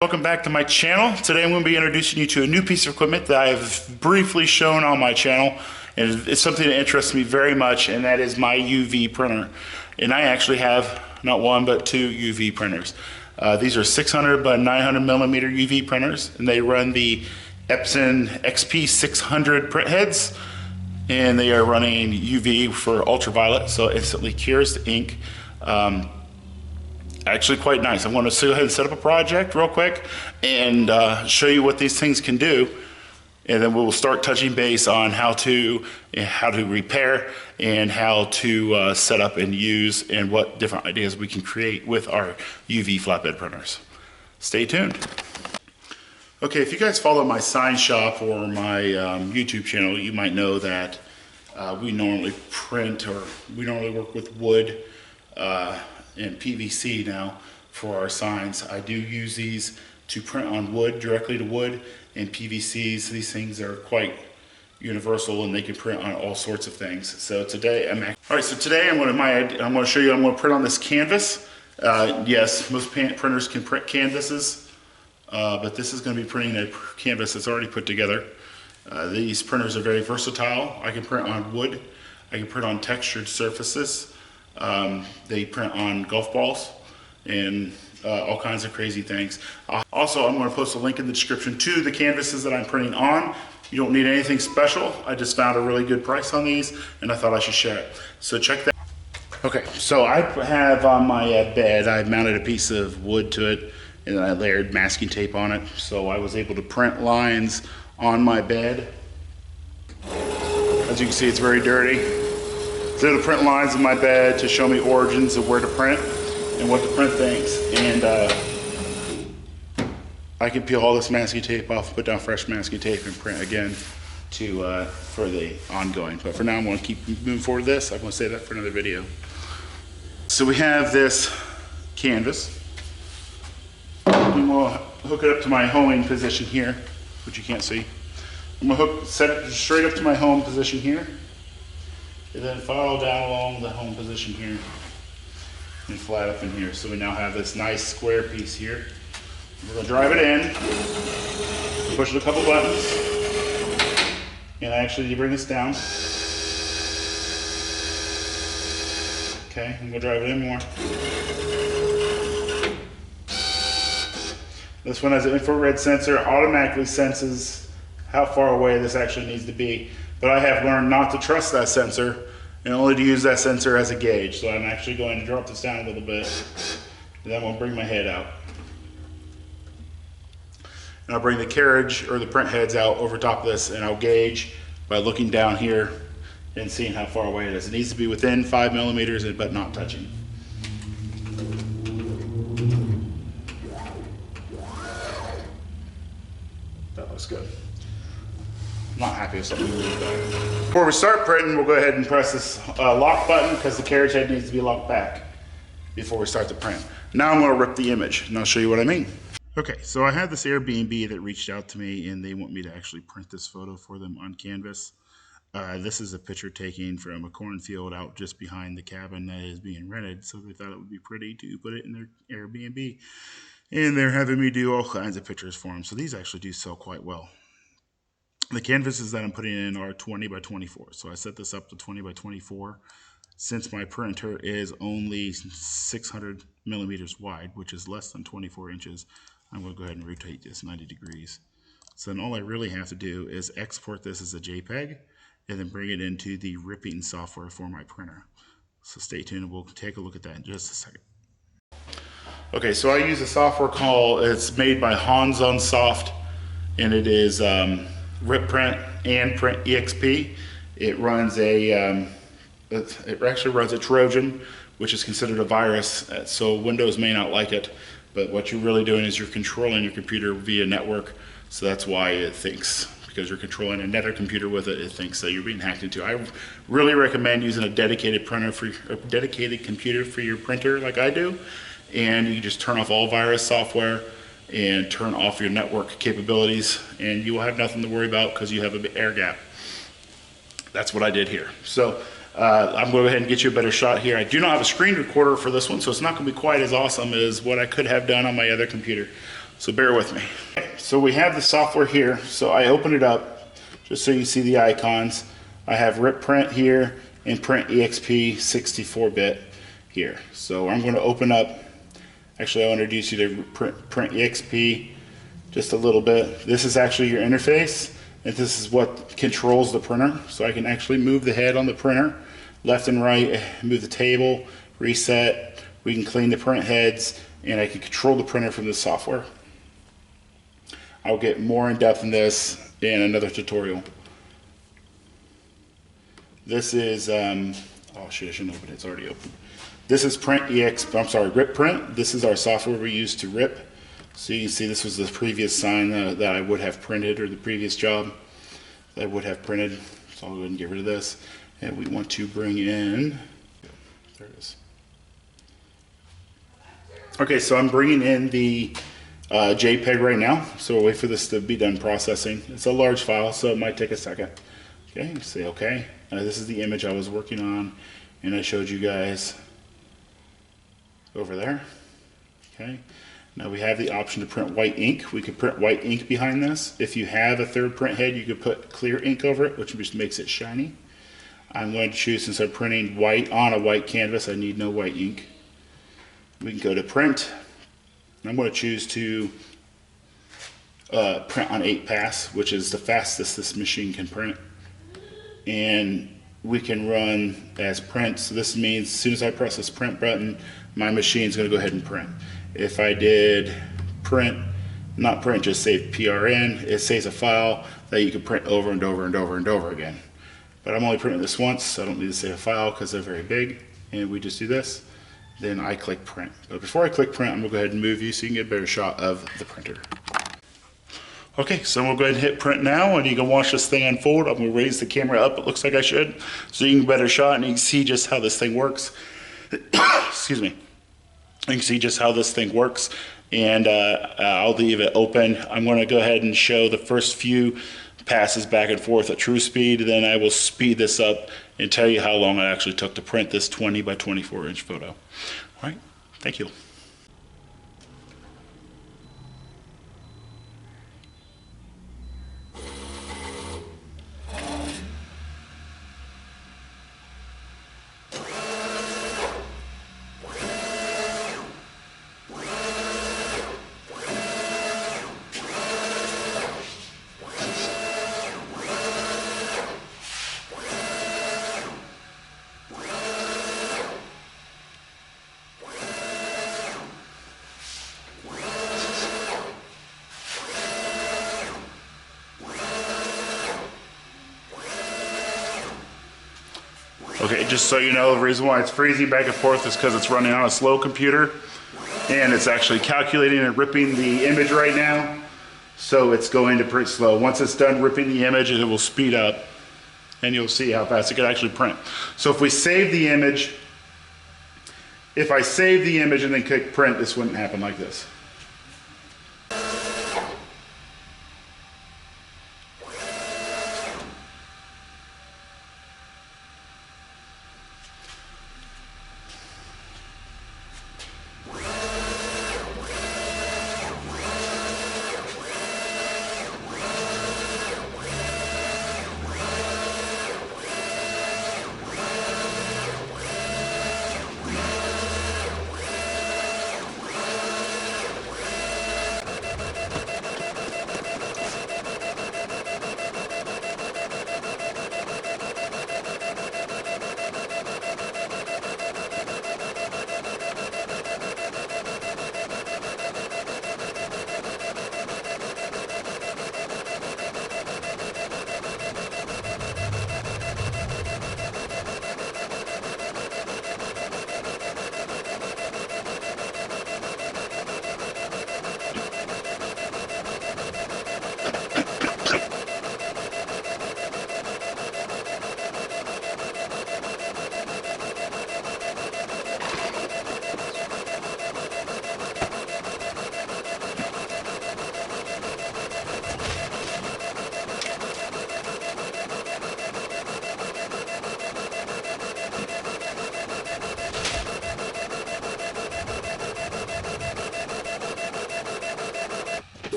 Welcome back to my channel. Today I'm going to be introducing you to a new piece of equipment that I've briefly shown on my channel, and it's something that interests me very much, and that is my UV printer. And I actually have not one but two UV printers. These are 600 by 900 millimeter UV printers, and they run the Epson XP600 print heads, and they are running UV for ultraviolet, so it instantly cures the ink. Actually quite nice. I'm going to go ahead and set up a project real quick and show you what these things can do, and then we'll start touching base on how to repair and how to set up and use, and what different ideas we can create with our UV flatbed printers. Stay tuned. Okay, if you guys follow my sign shop or my YouTube channel, you might know that we normally work with wood and PVC now for our signs. I do use these to print on wood, directly to wood, and PVCs. These things are quite universal and they can print on all sorts of things. So today I'm going to show you. I'm going to print on this canvas. Yes, most printers can print canvases, but this is going to be printing a canvas that's already put together. These printers are very versatile. I can print on wood. I can print on textured surfaces. They print on golf balls and all kinds of crazy things. Also, I'm going to post a link in the description to the canvases that I'm printing on. You don't need anything special. I just found a really good price on these and I thought I should share it. So check that. Okay, so I have on my bed, I've mounted a piece of wood to it and then I layered masking tape on it. So I was able to print lines on my bed. As you can see, it's very dirty. So to print lines in my bed to show me origins of where to print and what to print things. And I can peel all this masking tape off, put down fresh masking tape, and print again for the ongoing. But for now, I'm going to keep moving forward with this. I'm going to save that for another video. So we have this canvas. I'm going to hook it up to my homing position here, which you can't see. I'm going to set it straight up to my home position here. And then follow down along the home position here and flat up in here. So we now have this nice square piece here. We're going to drive it in, push a couple buttons, and actually you bring this down. Okay, I'm going to drive it in more. This one has an infrared sensor, automatically senses how far away this actually needs to be. But I have learned not to trust that sensor and only to use that sensor as a gauge. So I'm actually going to drop this down a little bit, and then I'm going to bring my head out. And I'll bring the carriage or the print heads out over top of this, and I'll gauge by looking down here and seeing how far away it is. It needs to be within 5 millimeters, but not touching. That looks good. Not happy with something really bad. Before we start printing, we'll go ahead and press this lock button because the carriage head needs to be locked back before we start the print. Now I'm going to rip the image and I'll show you what I mean. Okay, so I had this Airbnb that reached out to me and they want me to actually print this photo for them on canvas. This is a picture taken from a cornfield out just behind the cabin that is being rented, so they thought it would be pretty to put it in their Airbnb. And they're having me do all kinds of pictures for them, so these actually do sell quite well. The canvases that I'm putting in are 20 by 24. So I set this up to 20 by 24. Since my printer is only 600 millimeters wide, which is less than 24 inches, I'm going to go ahead and rotate this 90 degrees. So then all I really have to do is export this as a JPEG and then bring it into the ripping software for my printer. So stay tuned and we'll take a look at that in just a second. Okay, so I use a software it's made by Hans on Soft, and it is Rip Print and Print EXP. It runs it actually runs a Trojan, which is considered a virus, so Windows may not like it, but what you're really doing is you're controlling your computer via network, so that's why it thinks, because you're controlling another computer with it, it thinks that you're being hacked into. I really recommend using a dedicated computer for your printer like I do, and you can just turn off all virus software and turn off your network capabilities, and you will have nothing to worry about because you have an air gap. That's what I did here. So I'm going to go ahead and get you a better shot here. I do not have a screen recorder for this one, so it's not going to be quite as awesome as what I could have done on my other computer. So bear with me. Okay, so we have the software here. So I open it up just so you see the icons. I have Rip Print here and Print EXP 64-bit here. So I'm going to open up, actually I'll introduce you to Print EXP just a little bit. This is actually your interface, and this is what controls the printer. So I can actually move the head on the printer left and right, move the table, reset. We can clean the print heads, and I can control the printer from the software. I'll get more in depth in this in another tutorial. This is, oh shit, I shouldn't open it, it's already open. This is Rip Print. This is our software we use to rip. So you can see this was the previous sign that I would have printed, or the previous job that I would have printed. So I'll go ahead and get rid of this. And we want to bring in, there it is. Okay, so I'm bringing in the JPEG right now. So we'll wait for this to be done processing. It's a large file, so it might take a second. Okay, say okay. This is the image I was working on, and I showed you guys over there. Okay, now we have the option to print white ink. We could print white ink behind this. If you have a third print head, you could put clear ink over it, which just makes it shiny. I'm going to choose, since I'm printing white on a white canvas, I need no white ink. We can go to print. I'm going to choose to print on 8-pass, which is the fastest this machine can print. And we can run as print. So this means as soon as I press this print button, my machine's going to go ahead and print. If I did print, not print, just save PRN, it saves a file that you can print over and over and over and over again. But I'm only printing this once, so I don't need to save a file because they're very big. And we just do this. Then I click print. But before I click print, I'm gonna go ahead and move you so you can get a better shot of the printer. Okay, so we'll go ahead and hit print now, and you can watch this thing unfold. I'm gonna raise the camera up, it looks like I should, so you can get a better shot and you can see just how this thing works. Excuse me. You can see just how this thing works, and I'll leave it open. I'm gonna go ahead and show the first few passes back and forth at true speed, then I will speed this up and tell you how long it actually took to print this 20 by 24 inch photo. All right, thank you. Okay, just so you know, the reason why it's freezing back and forth is because it's running on a slow computer, and it's actually calculating and ripping the image right now, so it's going to pretty slow. Once it's done ripping the image, it will speed up, and you'll see how fast it can actually print. So if we save the image, if I save the image and then click print, this wouldn't happen like this.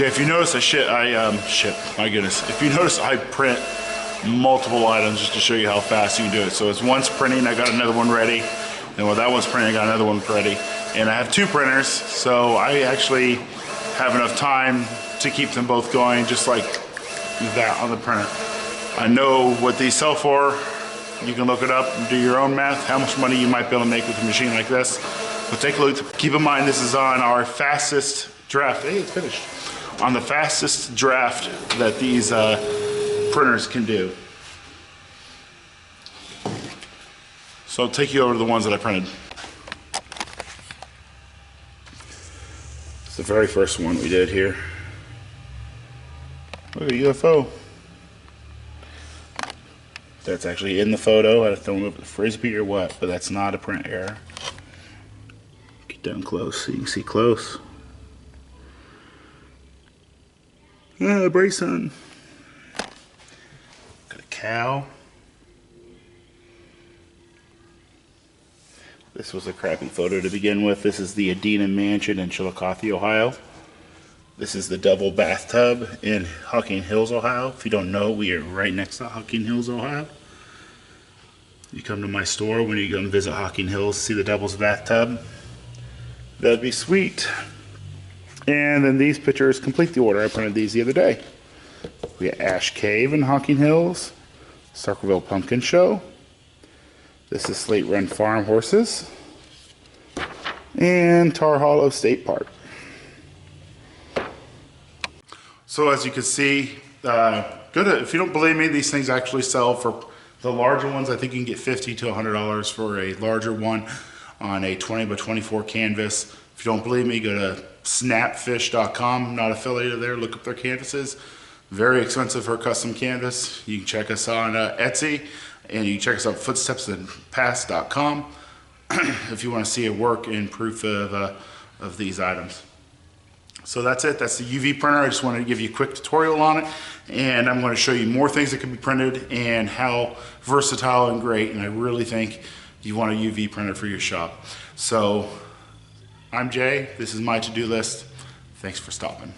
Okay, if you notice my goodness. If you notice, I print multiple items just to show you how fast you can do it. So as one's printing, I got another one ready. And while that one's printing, I got another one ready. And I have 2 printers, so I actually have enough time to keep them both going, just like that on the printer. I know what these sell for. You can look it up and do your own math, how much money you might be able to make with a machine like this. But take a look. Keep in mind, this is on our fastest draft. Hey, it's finished. On the fastest draft that these printers can do. So I'll take you over to the ones that I printed. It's the very first one we did here. Look at a UFO. That's actually in the photo. I don't know if it's a frisbee or what, but that's not a print error. Get down close so you can see close. Ah, brace on. Got a cow. This was a crappy photo to begin with. This is the Adena Mansion in Chillicothe, Ohio. This is the double bathtub in Hocking Hills, Ohio. If you don't know, we are right next to Hocking Hills, Ohio. You come to my store when you come visit Hocking Hills, see the doubles bathtub. That'd be sweet. And then these pictures complete the order. I printed these the other day. We got Ash Cave in Hocking Hills, Circleville Pumpkin Show. This is Slate Run Farm Horses, and Tar Hollow State Park. So as you can see, if you don't believe me, these things actually sell for the larger ones. I think you can get $50 to $100 for a larger one on a 20 by 24 canvas. If you don't believe me, go to snapfish.com. I'm not affiliated there. Look up their canvases. Very expensive for a custom canvas. You can check us on Etsy, and you can check us out footstepsinthepast.com if you want to see a work and proof of these items. So that's it. That's the UV printer. I just wanted to give you a quick tutorial on it, and I'm going to show you more things that can be printed and how versatile and great, and I really think you want a UV printer for your shop. So I'm Jay. This is my to-do list. Thanks for stopping.